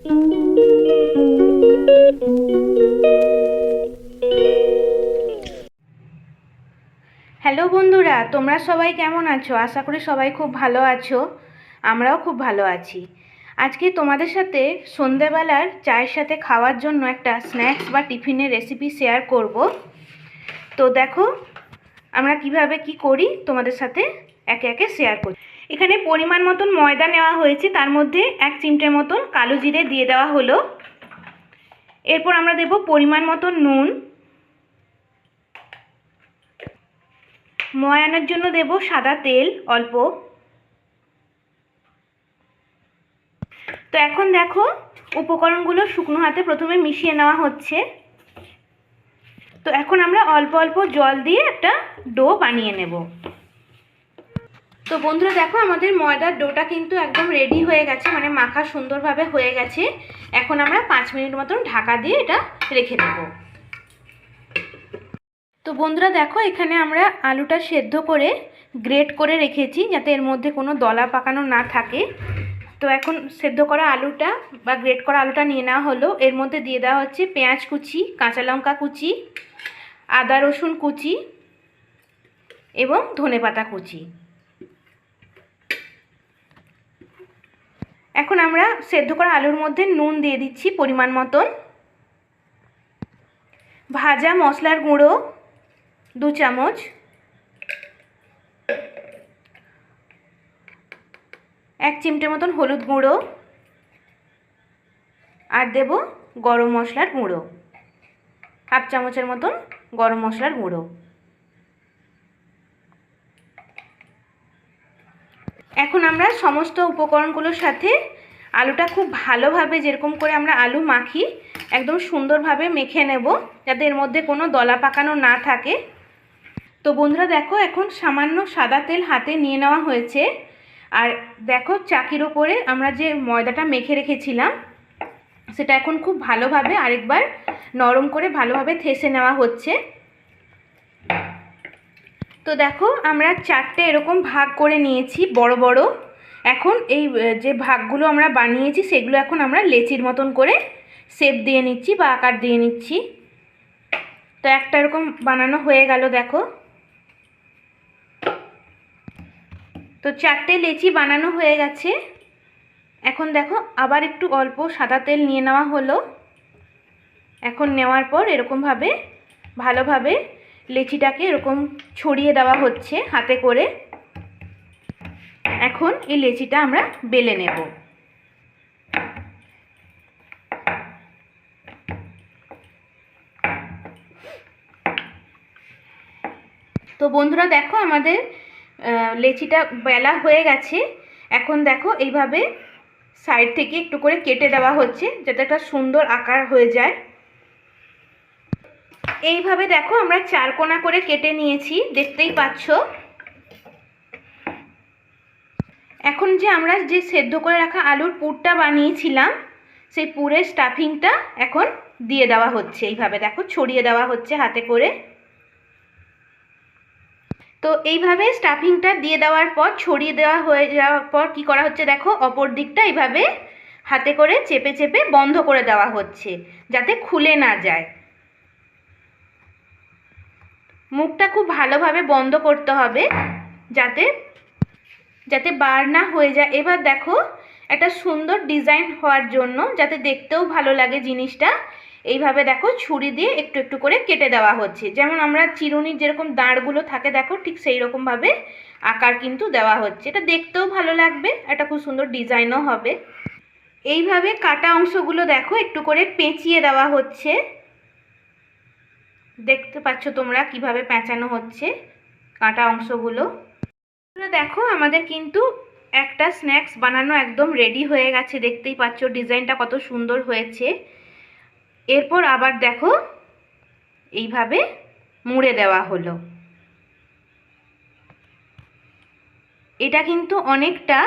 Hello বন্ধুরা, তোমরা সবাই কেমন আছো? আশা করি সবাই খুব ভালো আছো। আমরাও খুব ভালো আছি। আজকে তোমাদের সাথে সন্ধেবেলার চায়ের সাথে খাওয়ার জন্য একটা স্ন্যাক্স বা টিফিনের রেসিপি শেয়ার করব। তো দেখো আমরা কিভাবে কি করি তোমাদের সাথে একে একে শেয়ার করি। এখানে পরিমাণ মতন ময়দা নেওয়া হয়েছে, তার মধ্যে 1 চিমটে মতন কালো জিরে দিয়ে দেওয়া হলো। এরপর আমরা দেব পরিমাণ মতন নুন। ময়ানের জন্য দেব সাদা তেল অল্প। তো এখন দেখো উপকরণগুলো শুকনো হাতে প্রথমে মিশিয়ে নেওয়া হচ্ছে। তো এখন আমরা অল্প অল্প জল দিয়ে একটা ডো বানিয়ে নেব। তো বন্ধুরা দেখো আমাদের ময়দার ডোটা কিন্তু একদম রেডি হয়ে গেছে, মানে মাখা সুন্দরভাবে হয়ে গেছে। এখন আমরা 5 মিনিট মতন ঢাকা দিয়ে এটা রেখে দেব। তো বন্ধুরা দেখো এখানে আমরা আলুটা সেদ্ধ করে গ্রেট করে রেখেছি, যাতে এর মধ্যে কোনো দলা পাকানো না থাকে। তো এখন সেদ্ধ করা আলুটা বা গ্রেট করা আলুটা নিয়ে নেওয়া হলো। এর মধ্যে দিয়ে দেওয়া হচ্ছে পেঁয়াজ কুচি, কাঁচা লঙ্কা কুচি, আদা রসুন কুচি এবং ধনেপাতা কুচি। এখন আমরা সেদ্ধ করা আলুর মধ্যে নুন দিয়ে দিচ্ছি পরিমাণ মতন। ভাজা মশলার গুঁড়ো 2 চামচ, 1 চিমটে মতন হলুদ গুঁড়ো, আর দেব গরম মশলার গুঁড়ো, 1/2 চামচের মতন গরম মশলার গুঁড়ো। এখন আমরা সমস্ত উপকরণগুলোর সাথে আলুটা খুব ভালোভাবে, যেরকম করে আমরা আলু মাখি, একদম সুন্দরভাবে মেখে নেব, যাতে এর মধ্যে কোনো দলা পাকানো না থাকে। তো বন্ধুরা দেখো এখন সামান্য সাদা তেল হাতে নিয়ে নেওয়া হয়েছে। আর দেখো চাকির ওপরে আমরা যে ময়দাটা মেখে রেখেছিলাম সেটা এখন খুব ভালোভাবে আরেকবার নরম করে ভালোভাবে থেসে নেওয়া হচ্ছে। তো দেখো আমরা 4টে এরকম ভাগ করে নিয়েছি বড় বড়। এখন এই যে ভাগগুলো আমরা বানিয়েছি সেগুলো এখন আমরা লেচির মতন করে শেপ দিয়ে নিচ্ছি বা আকার দিয়ে নিচ্ছি। তো একটা এরকম বানানো হয়ে গেল দেখো। তো 4টে লেচি বানানো হয়ে গেছে। এখন দেখো আবার একটু অল্প সাদা তেল নিয়ে নেওয়া হলো। এখন নেওয়ার পর এরকমভাবে ভালোভাবে লেচিটাকে এরকম ছড়িয়ে দেওয়া হচ্ছে হাতে করে। এখন এই লেচিটা আমরা বেলে নেব। তো বন্ধুরা দেখো আমাদের লেচিটা বেলা হয়ে গেছে। এখন দেখো এইভাবে সাইড থেকে একটু করে কেটে দেওয়া হচ্ছে, যাতে একটা সুন্দর আকার হয়ে যায়। এইভাবে দেখো আমরা 4 কোণা করে কেটে নিয়েছি, দেখতেই পাচ্ছ। এখন যে আমরা যে সেদ্ধ করে রাখা আলুর পুরটা বানিয়েছিলাম সেই পুরের স্টাফিংটা এখন দিয়ে দেওয়া হচ্ছে। এইভাবে দেখো ছড়িয়ে দেওয়া হচ্ছে হাতে করে। তো এইভাবে স্টাফিংটা দিয়ে দেওয়ার পর, ছড়িয়ে দেওয়া হয়ে যাওয়ার পর কি করা হচ্ছে দেখো, অপর দিকটা এইভাবে হাতে করে চেপে চেপে বন্ধ করে দেওয়া হচ্ছে, যাতে খুলে না যায়। মুখটা খুব ভালোভাবে বন্ধ করতে হবে, যাতে যাতে বার না হয়ে যায়। এবার দেখো একটা সুন্দর ডিজাইন হওয়ার জন্য, যাতে দেখতেও ভালো লাগে জিনিসটা, এইভাবে দেখো ছুরি দিয়ে একটু একটু করে কেটে দেওয়া হচ্ছে। যেমন আমরা চিরুনির যেরকম দাঁড়গুলো থাকে দেখো, ঠিক সেই রকমভাবে আকার কিন্তু দেওয়া হচ্ছে। এটা দেখতেও ভালো লাগবে, এটা খুব সুন্দর ডিজাইনও হবে। এইভাবে কাটা অংশগুলো দেখো একটু করে পেঁচিয়ে দেওয়া হচ্ছে। দেখতে পাচ্ছ তোমরা কিভাবে পেঁচানো হচ্ছে কাটা অংশগুলো। দেখো আমাদের কিন্তু একটা স্ন্যাক্স বানানো একদম রেডি হয়ে গেছে, দেখতেই পাচ্ছ ডিজাইনটা কত সুন্দর হয়েছে। এরপর আবার দেখো এইভাবে মুড়ে দেওয়া হলো। এটা কিন্তু অনেকটা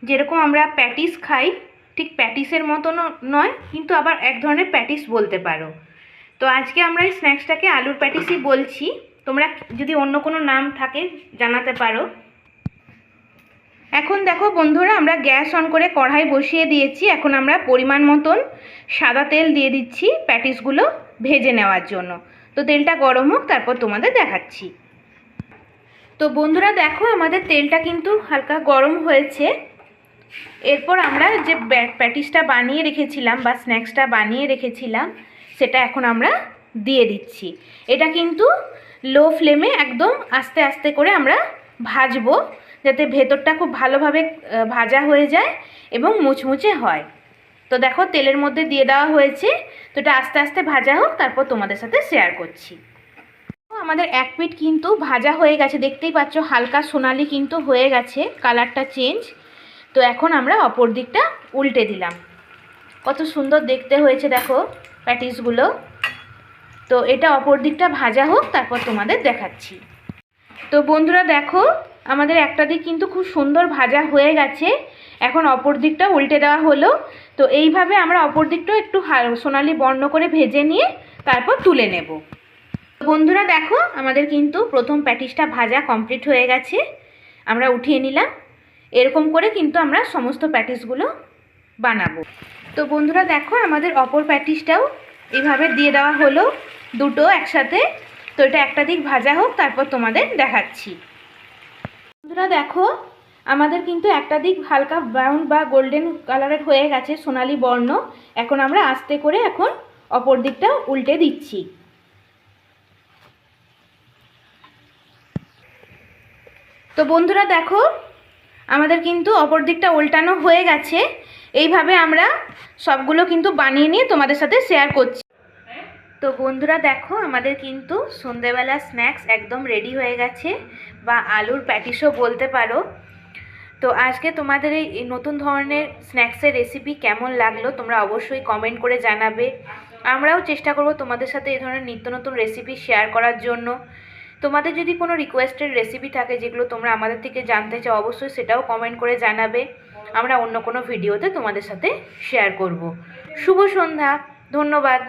যেরকম আমরা প্যাটিস খাই, ঠিক প্যাটিসের মতনও নয়, কিন্তু আবার এক ধরনের প্যাটিস বলতে পারো। তো আজকে আমরা এই স্ন্যাক্সটাকে আলুর প্যাটিসই বলছি। তোমরা যদি অন্য কোনো নাম থাকে জানাতে পারো। এখন দেখো বন্ধুরা, আমরা গ্যাস অন করে কড়াই বসিয়ে দিয়েছি। এখন আমরা পরিমাণ মতন সাদা তেল দিয়ে দিচ্ছি প্যাটিসগুলো ভেজে নেওয়ার জন্য। তো তেলটা গরম হোক, তারপর তোমাদের দেখাচ্ছি। তো বন্ধুরা দেখো, আমাদের তেলটা কিন্তু হালকা গরম হয়েছে। এরপর আমরা যে প্যাটিসটা বানিয়ে রেখেছিলাম বা স্ন্যাক্সটা বানিয়ে রেখেছিলাম সেটা এখন আমরা দিয়ে দিচ্ছি। এটা কিন্তু লো ফ্লেমে একদম আস্তে আস্তে করে আমরা ভাজবো, যাতে ভেতরটা খুব ভালোভাবে ভাজা হয়ে যায় এবং মুচমুচে হয়। তো দেখো তেলের মধ্যে দিয়ে দেওয়া হয়েছে। তো এটা আস্তে আস্তে ভাজা হোক, তারপর তোমাদের সাথে শেয়ার করছি। আমাদের এক পিঠ কিন্তু ভাজা হয়ে গেছে, দেখতেই পাচ্ছ হালকা সোনালি কিন্তু হয়ে গেছে, কালারটা চেঞ্জ। তো এখন আমরা অপর দিকটা উল্টে দিলাম। কত সুন্দর দেখতে হয়েছে দেখো প্যাটিসগুলো। তো এটা অপর দিকটা ভাজা হোক, তারপর তোমাদের দেখাচ্ছি। তো বন্ধুরা দেখো, আমাদের একটা দিক কিন্তু খুব সুন্দর ভাজা হয়ে গেছে। এখন অপর দিকটা উল্টে দেওয়া হলো। তো এইভাবে আমরা অপর দিকটাও একটু সোনালি বর্ণ করে ভেজে নিয়ে তারপর তুলে নেব। বন্ধুরা দেখো, আমাদের কিন্তু প্রথম প্যাটিসটা ভাজা কমপ্লিট হয়ে গেছে। আমরা উঠিয়ে নিলাম। এরকম করে কিন্তু আমরা সমস্ত প্যাটিসগুলো বানাবো। তো বন্ধুরা দেখো, আমাদের অপর প্যাটিসটাও এইভাবে দিয়ে দেওয়া হলো, দুটো একসাথে। তো এটা একটা দিক ভাজা হোক, তারপর তোমাদের দেখাচ্ছি। বন্ধুরা দেখো, আমাদের কিন্তু একটা দিক হালকা ব্রাউন বা গোল্ডেন কালারের হয়ে গেছে, সোনালি বর্ণ। এখন আমরা আস্তে করে এখন অপর দিকটাও উল্টে দিচ্ছি। তো বন্ধুরা দেখো, আমাদের কিন্তু অপর দিকটা উল্টানো হয়ে গেছে। এইভাবে আমরা সবগুলো কিন্তু বানিয়ে নিয়ে তোমাদের সাথে শেয়ার করছি। তো বন্ধুরা দেখো, আমাদের কিন্তু সন্ধ্যেবেলা স্ন্যাক্স একদম রেডি হয়ে গেছে, বা আলুর প্যাটিসও বলতে পারো। তো আজকে তোমাদের এই নতুন ধরনের স্ন্যাক্সের রেসিপি কেমন লাগলো তোমরা অবশ্যই কমেন্ট করে জানাবে। আমরাও চেষ্টা করব তোমাদের সাথে এই ধরনের নিত্য নতুন রেসিপি শেয়ার করার জন্য। তোমাদের যদি কোনো রিকোয়েস্টেড রেসিপি থাকে যেগুলো তোমরা আমাদের থেকে জানতে চাও, অবশ্যই সেটাও কমেন্ট করে জানাবে। আমরা অন্য কোনো ভিডিওতে তোমাদের সাথে শেয়ার করব। শুভ সন্ধ্যা, ধন্যবাদ।